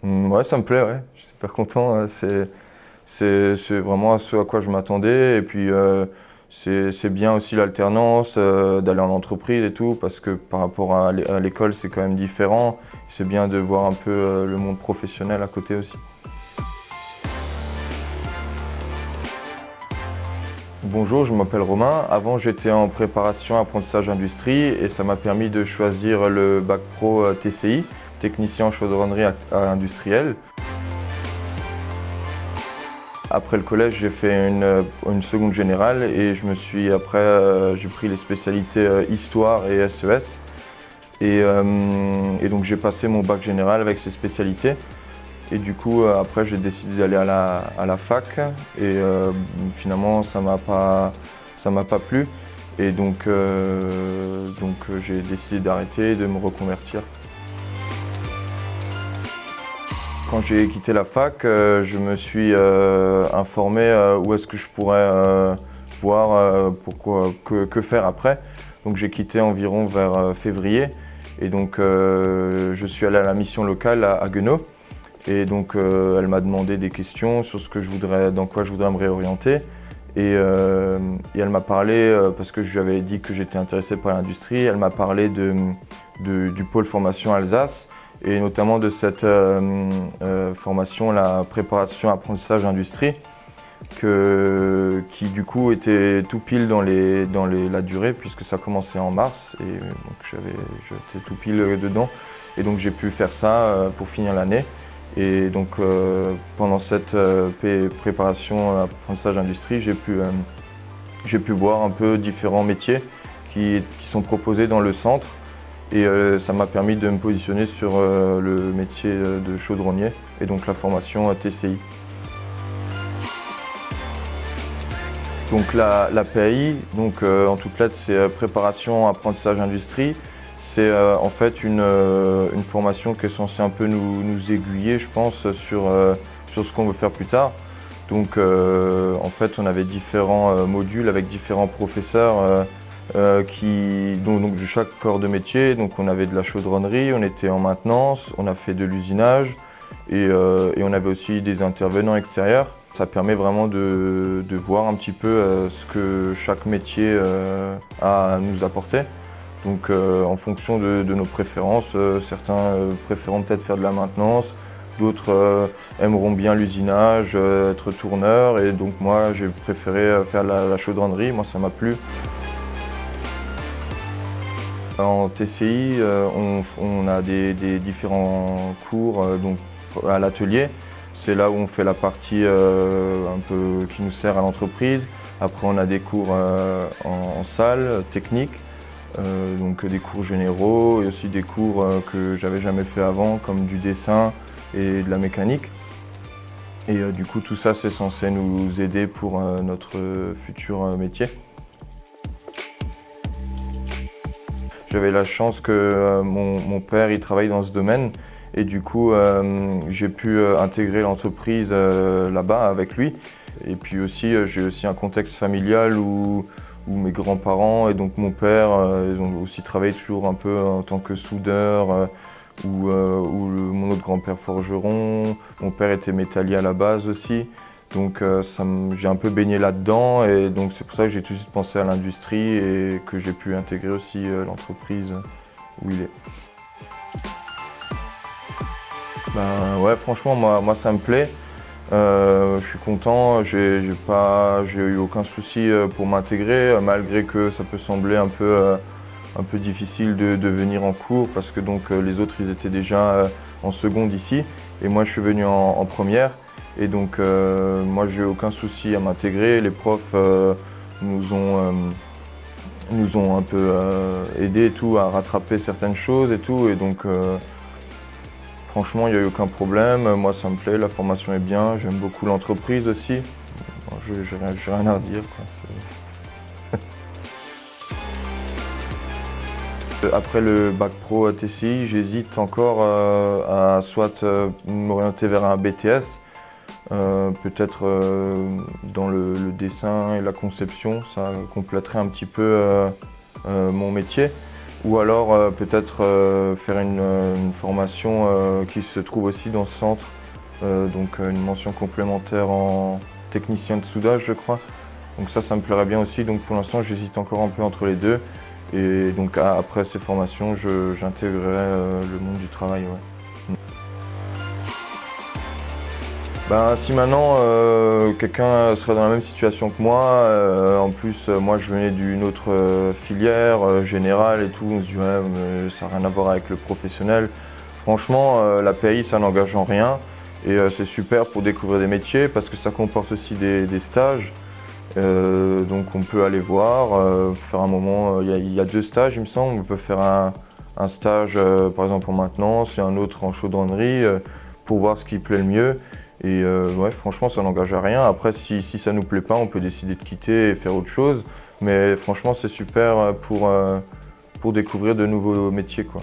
Ouais, ça me plaît, ouais. Je suis super content. C'est vraiment ce à quoi je m'attendais. Et puis, c'est bien aussi l'alternance, d'aller en entreprise et tout, parce que par rapport à à l'école, c'est quand même différent. C'est bien de voir un peu le monde professionnel à côté aussi. Bonjour, je m'appelle Romain. Avant, j'étais en préparation apprentissage industrie et ça m'a permis de choisir le bac pro TCI, technicien en chaudronnerie industrielle. Après le collège, j'ai fait une seconde générale et j'ai pris les spécialités histoire et SES. Et donc j'ai passé mon bac général avec ces spécialités. Et du coup, après, j'ai décidé d'aller à la fac et finalement, ça m'a pas plu. Et j'ai décidé d'arrêter et de me reconvertir. Quand j'ai quitté la fac, je me suis informé où est-ce que je pourrais voir que faire après. Donc j'ai quitté environ vers février et donc je suis allé à la mission locale à Haguenau et donc elle m'a demandé des questions sur dans quoi je voudrais me réorienter et elle m'a parlé parce que je lui avais dit que j'étais intéressé par l'industrie, elle m'a parlé du pôle formation Alsace et notamment de cette formation, la préparation apprentissage industrie, qui du coup était tout pile dans la durée puisque ça commençait en mars et donc j'étais tout pile dedans et donc j'ai pu faire ça pour finir l'année. Et donc pendant cette préparation apprentissage industrie, j'ai pu voir un peu différents métiers qui sont proposés dans le centre. Et ça m'a permis de me positionner sur le métier de chaudronnier et donc la formation TCI. Donc la PAI, donc, en toutes lettres, c'est préparation apprentissage industrie. C'est en fait une formation qui est censée un peu nous aiguiller, je pense, sur ce qu'on veut faire plus tard. Donc en fait, on avait différents modules avec différents professeurs donc de chaque corps de métier. Donc on avait de la chaudronnerie, on était en maintenance, on a fait de l'usinage et on avait aussi des intervenants extérieurs. Ça permet vraiment de voir un petit peu ce que chaque métier a à nous apporter. Donc en fonction de nos préférences, certains préféreront peut-être faire de la maintenance, d'autres aimeront bien l'usinage, être tourneur et donc moi j'ai préféré faire la chaudronnerie, moi ça m'a plu. En TCI, on a des différents cours donc, à l'atelier. C'est là où on fait la partie un peu qui nous sert à l'entreprise. Après, on a des cours en salle, technique, donc des cours généraux et aussi des cours que j'avais jamais fait avant, comme du dessin et de la mécanique. Et du coup, tout ça, c'est censé nous aider pour notre futur métier. J'avais la chance que mon père il travaille dans ce domaine et du coup j'ai pu intégrer l'entreprise là-bas avec lui. Et puis aussi j'ai aussi un contexte familial où mes grands-parents et donc mon père ils ont aussi travaillé toujours un peu en tant que soudeur mon autre grand-père forgeron. Mon père était métallier à la base aussi. Donc j'ai un peu baigné là-dedans et donc c'est pour ça que j'ai tout de suite pensé à l'industrie et que j'ai pu intégrer aussi l'entreprise où il est. Ben ouais, franchement moi ça me plaît. Je suis content, j'ai eu aucun souci pour m'intégrer malgré que ça peut sembler un peu difficile de venir en cours parce que donc les autres ils étaient déjà en seconde ici et moi je suis venu en première. Et donc moi j'ai eu aucun souci à m'intégrer, les profs nous ont un peu aidés et tout à rattraper certaines choses et tout et donc franchement il n'y a eu aucun problème, moi ça me plaît, la formation est bien, j'aime beaucoup l'entreprise aussi, bon, j'ai rien à redire quoi. Après le bac pro TCI, j'hésite encore à soit m'orienter vers un BTS. Peut-être dans le dessin et la conception, ça compléterait un petit peu mon métier. ou alors peut-être faire une formation qui se trouve aussi dans ce centre, donc une mention complémentaire en technicien de soudage, je crois. Donc ça me plairait bien aussi. Donc pour l'instant, j'hésite encore un peu entre les deux. Et donc après ces formations, j'intégrerai le monde du travail. Ouais. Ben, si maintenant quelqu'un serait dans la même situation que moi, en plus moi je venais d'une autre filière générale et tout, on se dit ouais, mais ça n'a rien à voir avec le professionnel. Franchement, la PAI ça n'engage en rien et c'est super pour découvrir des métiers parce que ça comporte aussi des stages. Donc on peut aller voir, faire un moment, il y a 2 stages il me semble, on peut faire un stage par exemple en maintenance et un autre en chaudronnerie pour voir ce qui plaît le mieux. Et ouais, franchement, ça n'engage à rien. Après, si ça nous plaît pas, on peut décider de quitter et faire autre chose. Mais franchement, c'est super pour découvrir de nouveaux métiers, quoi.